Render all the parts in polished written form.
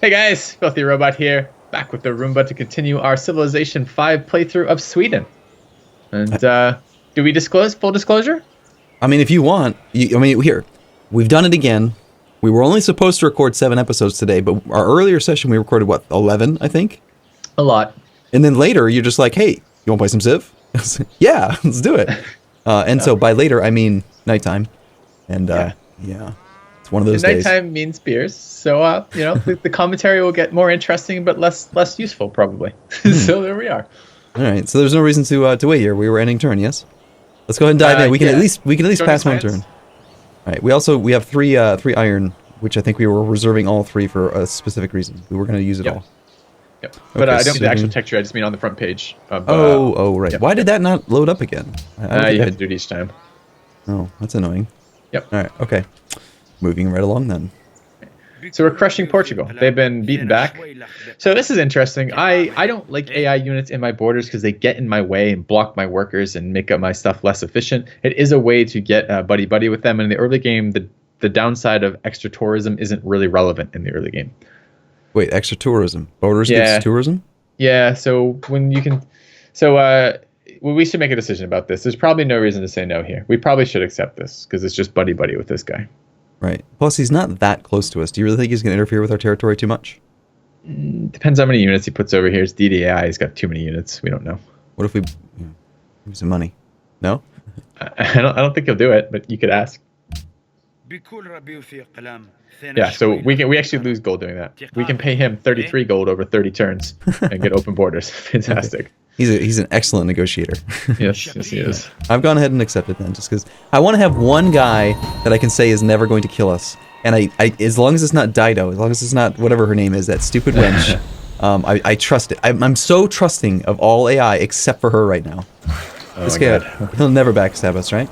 Hey guys, Filthy Robot here, back with the Arumba to continue our Civilization 5 playthrough of Sweden. And, do we disclose full disclosure? I mean, if you want, here, we've done it again. We were only supposed to record 7 episodes today, but our earlier session we recorded, what, 11, I think? A lot. And then later, you're just like, hey, you want to play some Civ? Yeah, let's do it. So by later, I mean nighttime. And, yeah, it's one of those days. Nighttime means beers, so, the commentary will get more interesting, but less useful, probably. So there we are. All right, so there's no reason to wait here. We were ending turn, yes? Let's go ahead and dive in. We can at least pass one turn. All right. We have three iron, which I think we were reserving all 3 for a specific reason. We were going to use it all. Yep. But I don't mean the actual texture. I just mean on the front page. Of, right. Yep. Why did that not load up again? You have to do it each time. Oh, that's annoying. Yep. All right. Okay. Moving right along then. So we're crushing Portugal. They've been beaten back. So this is interesting. I don't like AI units in my borders because they get in my way and block my workers and make up my stuff less efficient. It is a way to get buddy-buddy with them. And in the early game, the downside of extra tourism isn't really relevant in the early game. Wait, extra tourism? Borders gets tourism? Yeah, so when you can... So we should make a decision about this. There's probably no reason to say no here. We probably should accept this because it's just buddy-buddy with this guy. Right. Plus, he's not that close to us. Do you really think he's going to interfere with our territory too much? Depends how many units he puts over here. His DDI, he's got too many units. We don't know. What if we give him some money? No? I don't think he'll do it, but you could ask. Yeah, so we actually lose gold doing that. We can pay him 33 gold over 30 turns and get open borders. Fantastic. Okay. He's an excellent negotiator. Yes, he is. I've gone ahead and accepted then, just because I want to have one guy that I can say is never going to kill us. And I as long as it's not Dido, as long as it's not whatever her name is, that stupid wench, I trust it. I'm so trusting of all AI except for her right now. This guy, he'll never backstab us, right?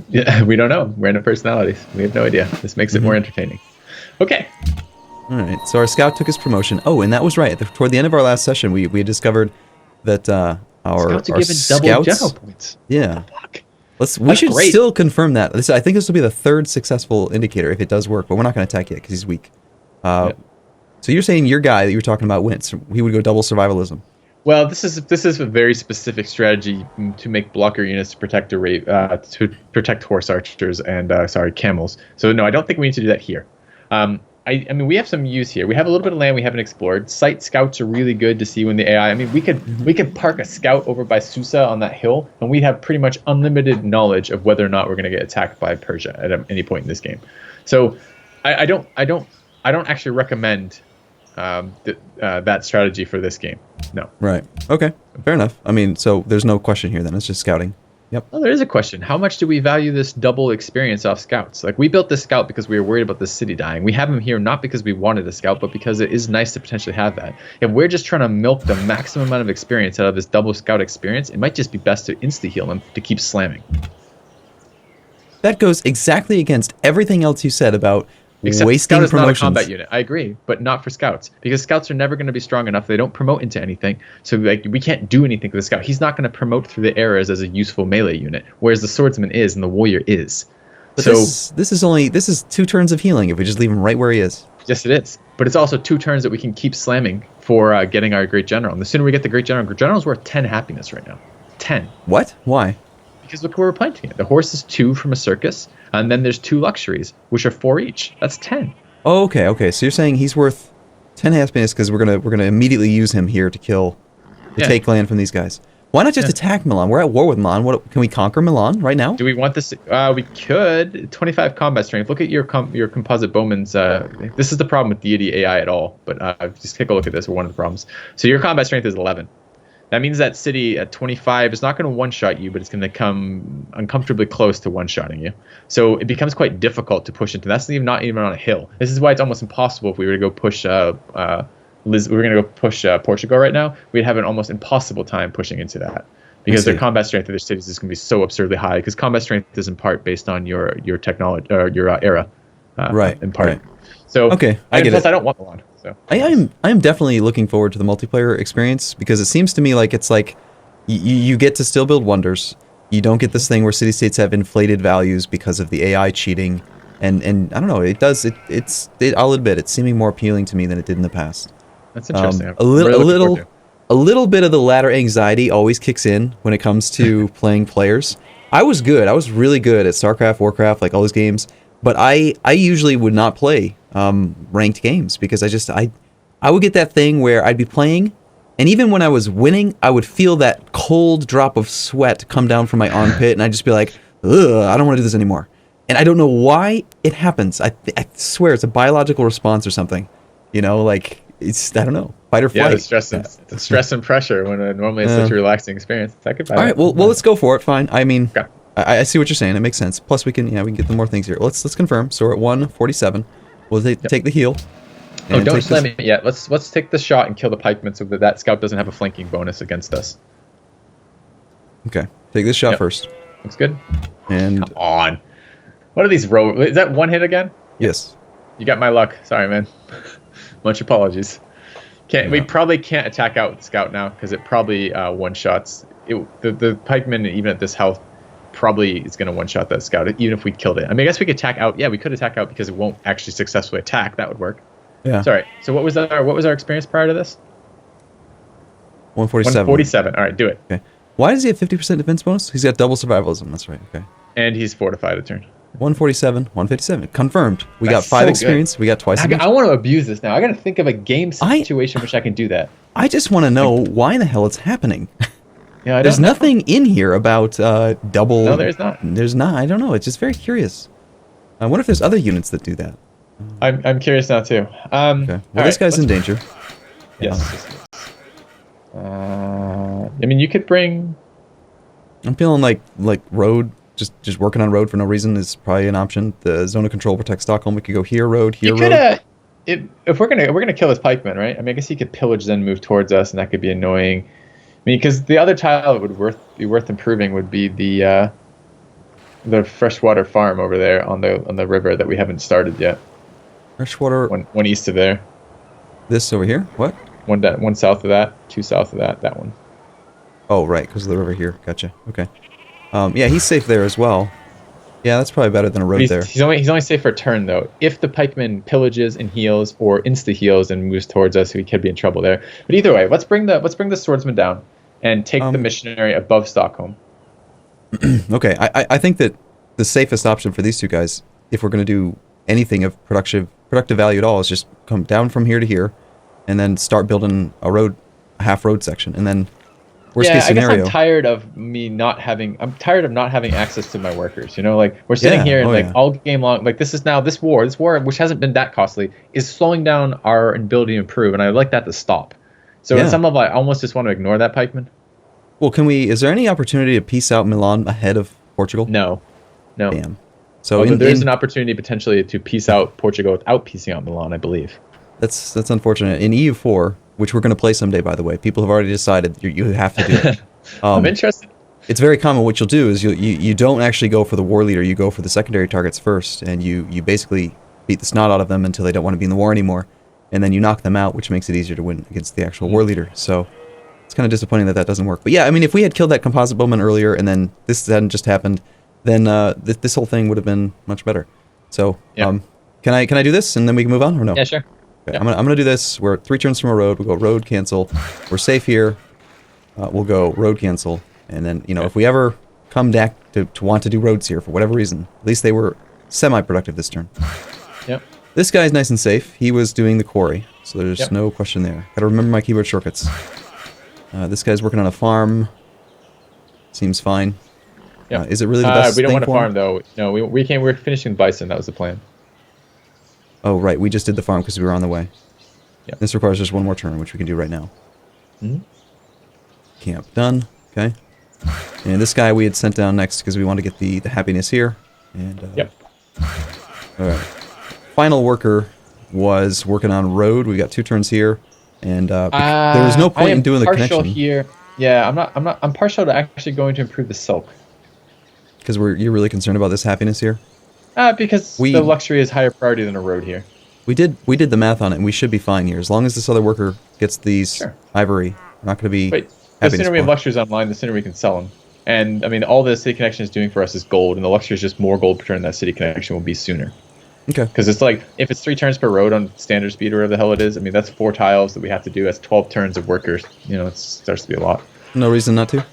Yeah, we don't know. Random personalities. We have no idea. This makes it more entertaining. Okay. All right. So our scout took his promotion. Oh, and that was right. Toward the end of our last session, we had discovered that our scouts are given double general points. Yeah. We should still confirm that. I think this will be the 3rd successful indicator if it does work, but we're not going to attack yet because he's weak. So you're saying your guy that you were talking about wins. He would go double survivalism. Well, this is a very specific strategy to make blocker units to protect horse archers and camels. So no, I don't think we need to do that here. I mean, we have some use here. We have a little bit of land we haven't explored. Sight scouts are really good to see when the AI. I mean, we could park a scout over by Susa on that hill, and we have pretty much unlimited knowledge of whether or not we're going to get attacked by Persia at any point in this game. So, I don't actually recommend that strategy for this game. No. Right. Okay. Fair enough. I mean, so there's no question here then. It's just scouting. Yep. Well, there is a question. How much do we value this double experience off scouts? Like, we built this scout because we were worried about the city dying. We have him here not because we wanted a scout, but because it is nice to potentially have that. If we're just trying to milk the maximum amount of experience out of this double scout experience, it might just be best to insta-heal him to keep slamming. That goes exactly against everything else you said about Except wasting scout is promotions. Not a combat unit. I agree, but not for scouts because scouts are never going to be strong enough. They don't promote into anything, so like we can't do anything with the scout. He's not going to promote through the eras as a useful melee unit, whereas the swordsman is and the warrior is. But so this is 2 turns of healing if we just leave him right where he is. Yes, it is. But it's also 2 turns that we can keep slamming for getting our great general. And the sooner we get the great general's worth 10 happiness right now. 10. What? Why? Because look where we're planting it. The horse is 2 from a circus, and then there's 2 luxuries, which are 4 each. That's 10. Oh, okay. So you're saying he's worth 10 happiness because we're gonna immediately use him here to take land from these guys. Why not just attack Milan? We're at war with Milan. Can we conquer Milan right now? Do we want this? We could. 25 combat strength. Look at your composite bowman's. This is the problem with Deity AI at all. But just take a look at this. One of the problems. So your combat strength is 11. That means that city at 25 is not going to one-shot you, but it's going to come uncomfortably close to one-shotting you. So it becomes quite difficult to push into. That's not even on a hill. This is why it's almost impossible if we were to go push Portugal right now. We'd have an almost impossible time pushing into that because their combat strength of their cities is going to be so absurdly high. Because combat strength is in part based on your technology or your era, right? In part. Right. So okay, I get plus it. I don't want Milan. So I am definitely looking forward to the multiplayer experience because it seems to me like it's like you get to still build wonders. You don't get this thing where city-states have inflated values because of the AI cheating. And I don't know, it does I'll admit it's seeming more appealing to me than it did in the past. That's interesting. A little bit of the ladder anxiety always kicks in when it comes to playing players. I was really good at StarCraft, Warcraft, like all those games, but I usually would not play ranked games because I would get that thing where I'd be playing, and even when I was winning, I would feel that cold drop of sweat come down from my armpit, and I'd just be like, ugh, I don't want to do this anymore. And I don't know why it happens. I swear it's a biological response or something. You know, like, I don't know, fight or flight. Yeah, the stress and pressure when normally it's such a relaxing experience. All right, well, let's go for it. Fine. I mean, okay. I see what you're saying. It makes sense. Plus, we can get the more things here. Let's confirm. So we're at 147. We'll take the heal. Oh, don't slam it yet. Let's take the shot and kill the pikeman so that scout doesn't have a flanking bonus against us. Okay, take this shot first. Looks good. And come on. What are these is that one hit again? Yes. You got my luck. Sorry, man. Much apologies. We probably can't attack out with scout now because it probably one-shots. The pikeman, even at this health, probably is going to one-shot that scout, even if we killed it. I mean, I guess we could attack out. Yeah, we could attack out because it won't actually successfully attack. That would work. Yeah. Sorry. So what was our experience prior to this? 147. 147. All right, do it. Okay. Why does he have 50% defense bonus? He's got double survivalism. That's right. Okay. And he's fortified a turn. 147, 157. Confirmed. We That's got 5 so experience. good. We got twice. I want to abuse this now. I got to think of a game situation which I can do that. I just want to know why the hell it's happening. Yeah, there's nothing in here about double. No, there's not. There's not. I don't know. It's just very curious. I wonder if there's other units that do that. I'm curious now too. Okay. Well, this guy's in danger. Yes. I mean, you could bring. I'm feeling like road. Just working on road for no reason is probably an option. The zone of control protects Stockholm. We could go here, road, here, road. If we're gonna kill this pikeman, right? I mean, I guess he could pillage, then move towards us, and that could be annoying. I mean, because the other tile that would be worth improving would be the freshwater farm over there on the river that we haven't started yet. Freshwater. One east of there. This over here. What? One south of that. 2 south of that. That one. Oh, right, because of the river here. Gotcha. Okay. Yeah, he's safe there as well. Yeah, that's probably better than a road there. He's only safe for a turn though. If the pikeman pillages and heals or insta heals and moves towards us, we could be in trouble there. But either way, let's bring the swordsman down and take the missionary above Stockholm. Okay, I think that the safest option for these two guys, if we're going to do anything of productive value at all, is just come down from here to here, and then start building a half road section, and then. Worst case scenario. I guess I'm tired of not having access to my workers. You know, like we're sitting here and all game long, like this war, which hasn't been that costly, is slowing down our ability to improve, and I'd like that to stop. So at some level, I almost just want to ignore that pikeman. Well, is there any opportunity to peace out Milan ahead of Portugal? No. Damn. So there is an opportunity potentially to peace out Portugal without piecing out Milan, I believe. That's unfortunate. In EU4, which we're going to play someday, by the way, people have already decided you have to do it. I'm interested. It's very common. What you'll do is you don't actually go for the war leader. You go for the secondary targets first, and you basically beat the snot out of them until they don't want to be in the war anymore, and then you knock them out, which makes it easier to win against the actual war leader. So it's kind of disappointing that doesn't work. But yeah, I mean, if we had killed that composite bowman earlier, and then this hadn't just happened, then this whole thing would have been much better. So can I do this, and then we can move on, or no? Yeah, sure. Okay, I'm gonna do this. We're 3 turns from a road. We'll go road, cancel. We're safe here. We'll go road, cancel, and then if we ever come back to want to do roads here for whatever reason, at least they were semi-productive this turn. Yep. This guy's nice and safe. He was doing the quarry, so there's no question there. Got to remember my keyboard shortcuts. This guy's working on a farm. Seems fine. Yep. Is it really the best? We don't thing want to for farm though. No, we're finishing bison. That was the plan. Oh, right. We just did the farm because we were on the way. Yeah. This requires just one more turn, which we can do right now. Camp done. Okay. And this guy we had sent down next because we want to get the happiness here. And all right. Final worker was working on road. We got 2 turns here, and there was no point in doing the connection here. Yeah, I'm partial to actually going to improve the silk. Because you're really concerned about this happiness here. Because the luxury is higher priority than a road here. We did the math on it, and we should be fine here. As long as this other worker gets these ivory, we're not going to be the sooner we have luxuries online, the sooner we can sell them. And, I mean, all the city connection is doing for us is gold, and the luxury is just more gold per turn that city connection will be sooner. Okay. Because it's like, if it's 3 turns per road on standard speed or whatever the hell it is, I mean, that's 4 tiles that we have to do. That's 12 turns of workers. You know, it starts to be a lot. No reason not to.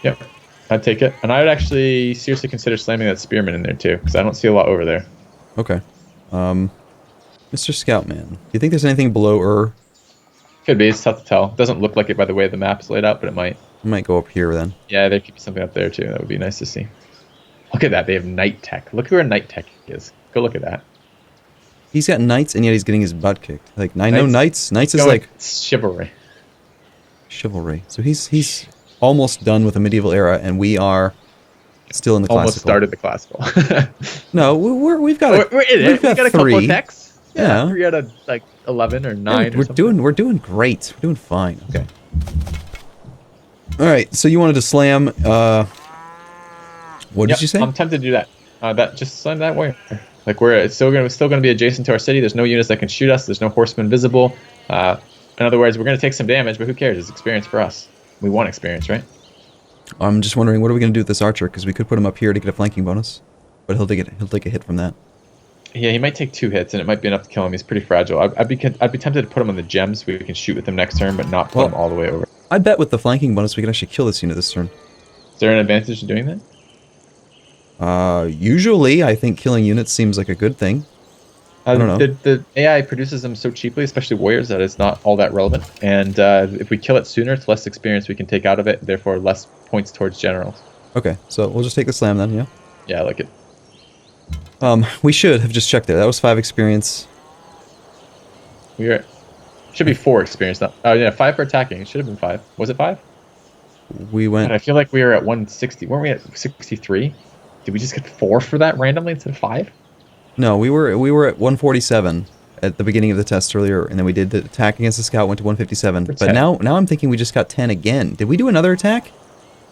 Yep. I'd take it. And I would actually seriously consider slamming that spearman in there too, because I don't see a lot over there. Okay. Mr. Scoutman, do you think there's anything below Could be. It's tough to tell. It doesn't look like it by the way the map is laid out, but it might. I might go up here then. Yeah, there could be something up there too. That would be nice to see. Look at that. They have night tech. Look where night tech is. Go look at that. He's got knights, and yet he's getting his butt kicked. Like, I know knights. Knights is like chivalry. Chivalry. So he's almost done with the medieval era, and we are still in the classical. Almost started the classical. No, we've got we're in it. We've got a couple of techs. Yeah. 3 out of like 11 or 9. Yeah, we're doing great. We're doing fine. Okay. All right. So you wanted to slam. What did you say? I'm tempted to do that. That just slam that way. Like it's still gonna be adjacent to our city. There's no units that can shoot us. There's no horsemen visible. In other words, we're gonna take some damage, but who cares? It's experience for us. We want experience, right? I'm just wondering, what are we gonna do with this archer? Because we could put him up here to get a flanking bonus, but he'll take a hit from that. Yeah, he might take 2 hits, and it might be enough to kill him. He's pretty fragile. I'd be tempted to put him on the gems so we can shoot with him next turn, but not put him all the way over. I bet with the flanking bonus we can actually kill this unit this turn. Is there an advantage to doing that? Usually, I think killing units seems like a good thing. I don't know. The AI produces them so cheaply, especially warriors, that it's not all that relevant. And if we kill it sooner, it's less experience we can take out of it, therefore less points towards generals. Okay, so we'll just take the slam then, yeah? Yeah, I like it. We should have just checked it. That was 5 experience. Should be 4 experience now. Oh yeah, 5 for attacking. It should have been 5. Was it 5? We went. God, I feel like we were at 160. Weren't we at 63? Did we just get 4 for that randomly instead of 5? No, we were at 147 at the beginning of the test earlier, and then we did the attack against the scout, went to 157. But now I'm thinking we just got 10 again. Did we do another attack?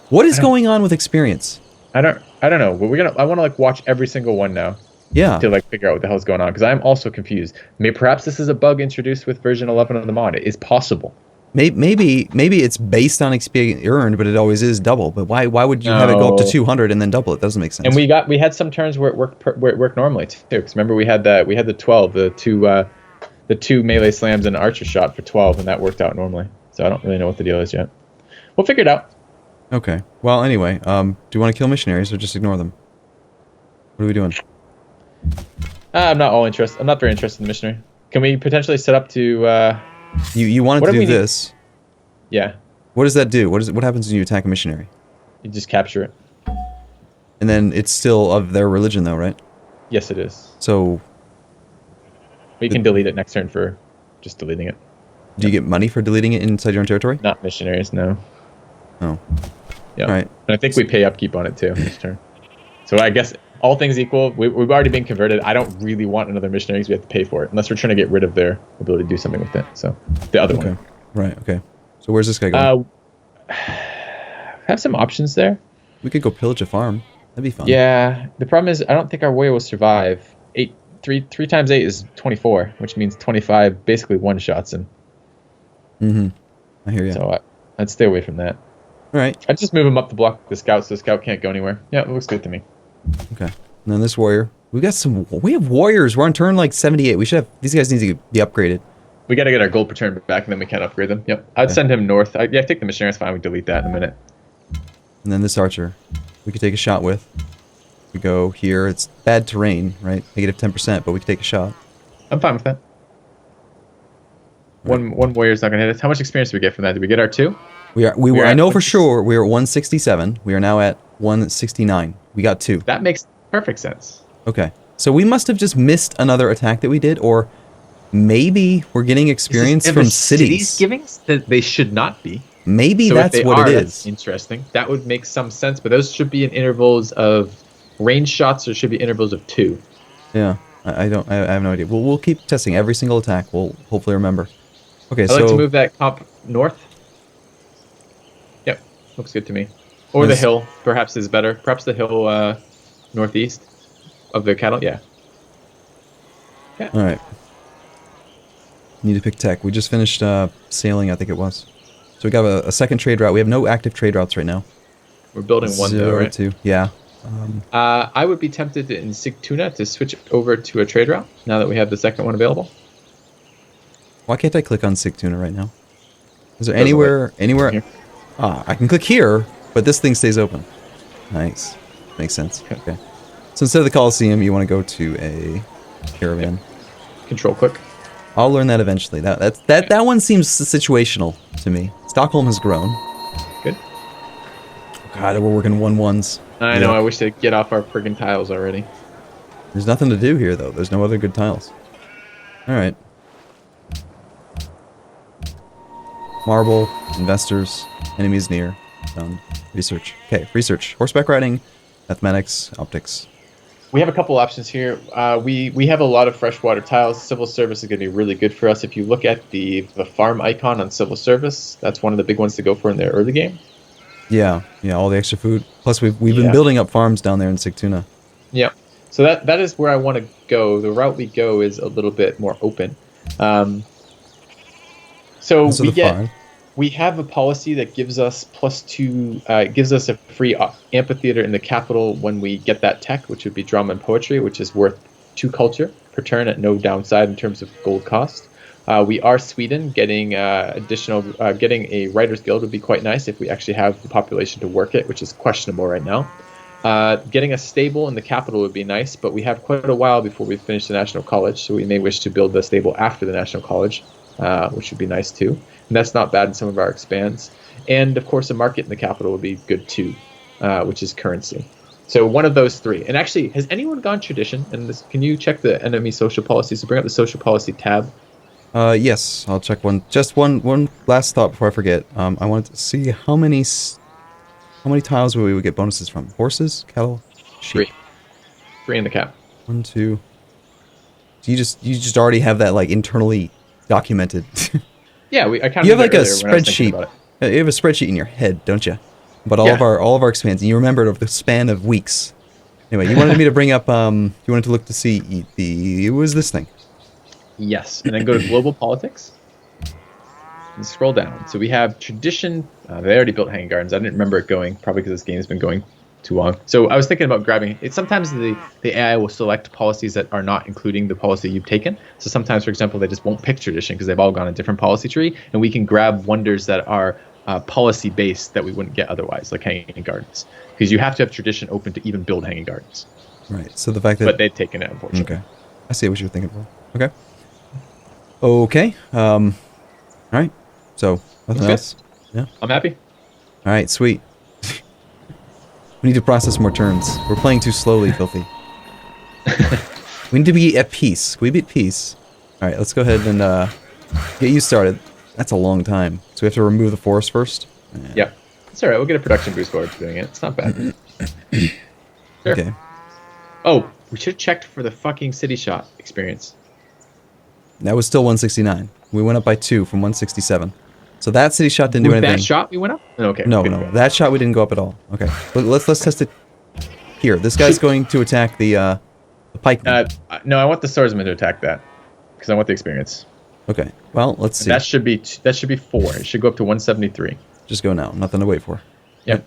What is going on with experience? I don't know. But I want to like watch every single one now. Yeah. To like figure out what the hell's going on, because I'm also confused. Perhaps this is a bug introduced with version 11 of the mod. It is possible. Maybe it's based on experience earned, but it always is double. But why would you have it go up to 200 and then double? It doesn't make sense. And we had some turns where it worked normally too. Because remember we had the 12, the two melee slams and archer shot for 12, and that worked out normally. So I don't really know what the deal is yet. We'll figure it out. Okay. Well, anyway, do you want to kill missionaries or just ignore them? What are we doing? I'm not very interested in missionary. Can we potentially set up to? You wanted to do this. Yeah. What does that do? What happens when you attack a missionary? You just capture it. And then it's still of their religion, though, right? Yes, it is. So. We can delete it next turn for just deleting it. Do you get money for deleting it inside your own territory? Not missionaries, no. Oh. Yeah. All right. And I think we pay upkeep on it too this turn. So I guess all things equal, we've already been converted. I don't really want another missionaries. We have to pay for it unless we're trying to get rid of their ability to do something with it. So the other one. Right. Okay. So where's this guy going? Have some options there. We could go pillage a farm. That'd be fun. Yeah. The problem is I don't think our warrior will survive. 3 times 8 is 24, which means 25 basically one shots him. Mm-hmm. I hear you. So I'd stay away from that. All right. I'd just move him up to block the scout so the scout can't go anywhere. Yeah, it looks good to me. Okay. And then this warrior. We have warriors. We're on turn like 78. We should have, these guys need to be upgraded. We got to get our gold per turn back and then we can't upgrade them. Yep. I'd send him north. I take the missionary. It's fine. We delete that in a minute. And then this archer. We could take a shot with. We go here. It's bad terrain, right? Negative 10%, but we could take a shot. I'm fine with that. Right. One warrior's not going to hit us. How much experience do we get from that? Did we get our 2? We were. I know for sure we were at 167. We are now at 169. We got 2. That makes perfect sense. Okay. So we must have just missed another attack that we did, or maybe we're getting experience from cities. Giving that they should not be. Maybe so that's what it is. Interesting. That would make some sense, but those should be in intervals of range shots, or should be intervals of 2. Yeah. I have no idea. We'll keep testing every single attack. We'll hopefully remember. Okay. I'd like to move that comp north. Yep. Looks good to me. Or the hill, perhaps, is better. Perhaps the hill northeast of the cattle. Yeah. All right. Need to pick tech. We just finished sailing, I think it was. So we got a second trade route. We have no active trade routes right now. We're building one though, right? 2. Yeah. I would be tempted in Sigtuna to switch over to a trade route now that we have the second one available. Why can't I click on Sigtuna right now? Is there Doesn't let anywhere? here. Ah, I can click here, but this thing stays open. Nice. Makes sense. Okay. So instead of the Colosseum, you want to go to a caravan. Control click. I'll learn that eventually. That one seems situational to me. Stockholm has grown. Good. God, we're working 1-1s. I know. I wish they'd get off our friggin' tiles already. There's nothing to do here, though. There's no other good tiles. All right. Marble, investors, enemies near, done. Research. Okay, research. Horseback riding, mathematics, optics. We have a couple options here. We have a lot of freshwater tiles. Civil service is going to be really good for us. If you look at the farm icon on civil service, that's one of the big ones to go for in the early game. Yeah, all the extra food. Plus, we've been building up farms down there in Sigtuna. Yeah, so that is where I want to go. The route we go is a little bit more open. So we have a policy that gives us +2, gives us a free amphitheater in the capital when we get that tech, which would be drama and poetry, which is worth 2 culture per turn at no downside in terms of gold cost. We are Sweden. Getting getting a writers guild would be quite nice if we actually have the population to work it, which is questionable right now. Getting a stable in the capital would be nice, but we have quite a while before we finish the National College, so we may wish to build the stable after the National College, which would be nice too. And that's not bad in some of our expands. And of course, a market in the capital would be good too, which is currency. So one of those 3. And actually, has anyone gone tradition? And this, can you check the enemy social policy? So bring up the social policy tab. Yes, I'll check one. Just one last thought before I forget. I wanted to see how many tiles we would get bonuses from. Horses, cattle, sheep. 3 in the cap. 1, 2. So you just already have that like internally documented. Yeah, I kind of. You have like a spreadsheet. You have a spreadsheet in your head, don't you? But all of our expands, and you remember it over the span of weeks. Anyway, you wanted me to bring up. You wanted to look to see what was this thing? Yes, and then go to global politics and scroll down. So we have tradition. They already built hanging gardens. I didn't remember it going, probably because this game has been going too long. So I was thinking about grabbing it. Sometimes the AI will select policies that are not including the policy you've taken. So sometimes, for example, they just won't pick tradition because they've all gone a different policy tree, and we can grab wonders that are policy based that we wouldn't get otherwise, like hanging gardens, because you have to have tradition open to even build hanging gardens. Right. So the fact that. But they've taken it, unfortunately. Okay. I see what you're thinking for. Okay. Okay. All right. So nothing else. Yeah. I'm happy. All right. Sweet. We need to process more turns. We're playing too slowly, Filthy. We need to be at peace. Can we be at peace? All right. Let's go ahead and get you started. That's a long time. So we have to remove the forest first. Yep. It's all right. We'll get a production boost while we're doing it. It's not bad. Sure. Okay. Oh, we should have checked for the fucking city shot experience. That was still 169. We went up by 2 from 167. So that city shot didn't do anything. That shot we went up? Okay. No, that shot we didn't go up at all. Okay. Let's test it here. This guy's going to attack the pikeman. No, I want the swordsman to attack that because I want the experience. Okay. Well, let's see. That should be 4. It should go up to 173. Just go now. Nothing to wait for. Yep.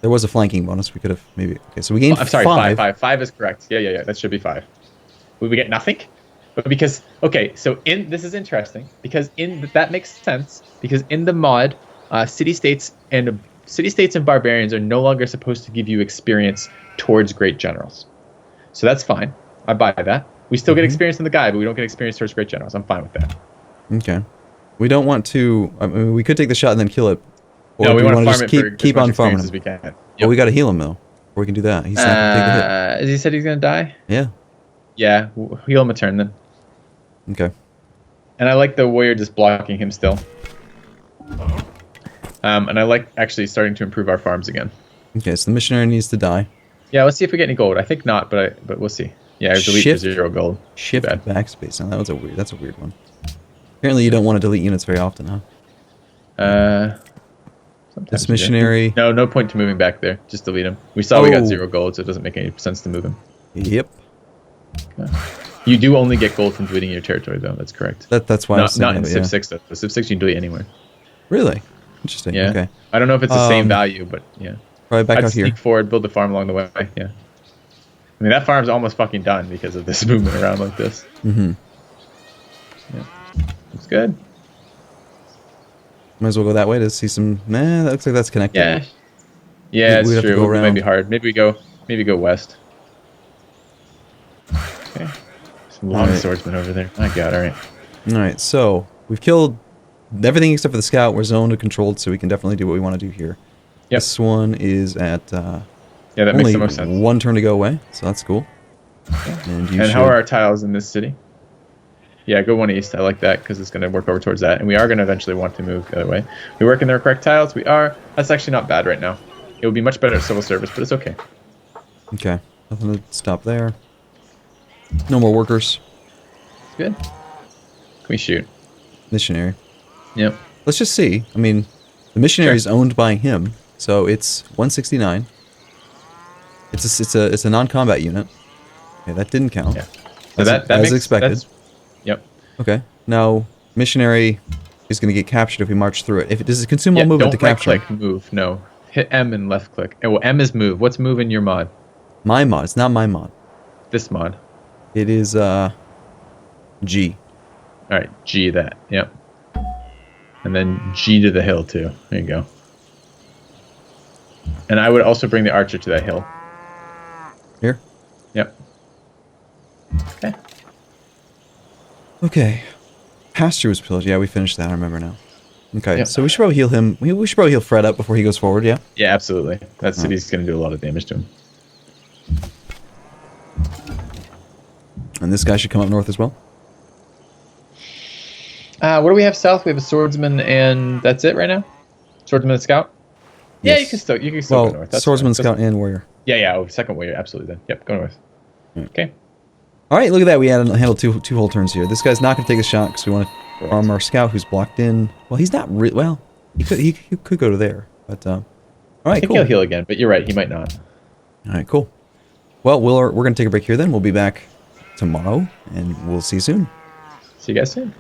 There was a flanking bonus. We could have maybe. Okay, so we gained. I'm sorry, 5. 5 is correct. Yeah. That should be 5. Would we get nothing? But because so this is interesting because that makes sense because in the mod, city-states and barbarians are no longer supposed to give you experience towards great generals. So that's fine. I buy that. We still get experience in the guy, but we don't get experience towards great generals. I'm fine with that. Okay. We don't want to. I mean, we could take the shot and then kill it. Or no, we want to farm just it keep on farming as we can. Yep. Well, we got to heal him though. Or we can do that. He's not gonna take the hit. He said he's gonna die. Yeah. Yeah, we'll heal him a turn then. Okay. And I like the warrior just blocking him still. And I like actually starting to improve our farms again. Okay, so the missionary needs to die. Yeah, let's see if we get any gold. I think not, but we'll see. Yeah, delete for 0 gold. Shift backspace. Now that's a weird one. Apparently you don't want to delete units very often, huh? This missionary. No point to moving back there. Just delete him. We saw we got 0 gold, so it doesn't make any sense to move him. Yep. Okay. You do only get gold from deleting your territory, though. That's correct. That's why. Not in Civ 6 though. Civ 6 you can delete anywhere. Really? Interesting. Yeah. Okay. I don't know if it's the same value, but yeah. Probably back I'd out here. sneak forward, build the farm along the way. Yeah. I mean, that farm's almost fucking done because of this movement around like this. Mm-hmm. Yeah. Looks good. Might as well go that way to see some... Nah, that looks like that's connected. Yeah. Yeah, We'd it's have to true. go It might be around. hard. Maybe go west. Okay. Some long Alright. swordsmen over there. My god, alright. Alright, so we've killed everything except for the scout. We're zoned and controlled, so we can definitely do what we want to do here. Yep. This one is at Yeah, that makes only the most sense. one turn to go away, so that's cool. And you And should... how are our tiles in this city? Yeah, go one east. I like that because it's going to work over towards that. And we are going to eventually want to move the other way. We work in the correct tiles. We are. That's actually not bad right now. It would be much better at civil service, but it's okay. Okay, nothing to stop there. No more workers. It's good. Can we shoot? Missionary. Yep. Let's just see. I mean, the missionary is owned by him, so it's 169. It's a non-combat unit. Okay, that didn't count. Yeah. So that as makes, expected. Yep. Okay. Now, missionary is going to get captured if we march through it. If it does it consume all movement to don't right capture? click move. No. Hit M and left click. Oh, well, M is move. What's move in your mod? My mod. It's not my mod. This mod. It is G. All right. G that. Yep. And then G to the hill too. There you go. And I would also bring the archer to that hill. Here. Yep. Okay. Okay. Pasture was pillaged. Yeah, we finished that. I remember now. Okay, Yep. so we should probably heal him. We should probably heal Fred up before he goes forward, yeah? Yeah, absolutely. That city's going to do a lot of damage to him. And this guy should come up north as well. What do we have south? We have a swordsman, and that's it right now. Swordsman and scout. Yeah, Yes. you can still Well, go north. That's swordsman, fine. scout, and warrior. Yeah. Oh, second warrior, absolutely. Then, yep, go north. Okay. All right, look at that. We handled two whole turns here. This guy's not going to take a shot because we want to arm our scout who's blocked in. Well, he's not really... Well, he could go to there. But, all I right, think cool. he'll heal again, but you're right, he might not. All right, cool. Well, we're going to take a break here then. We'll be back tomorrow, and we'll see you soon. See you guys soon.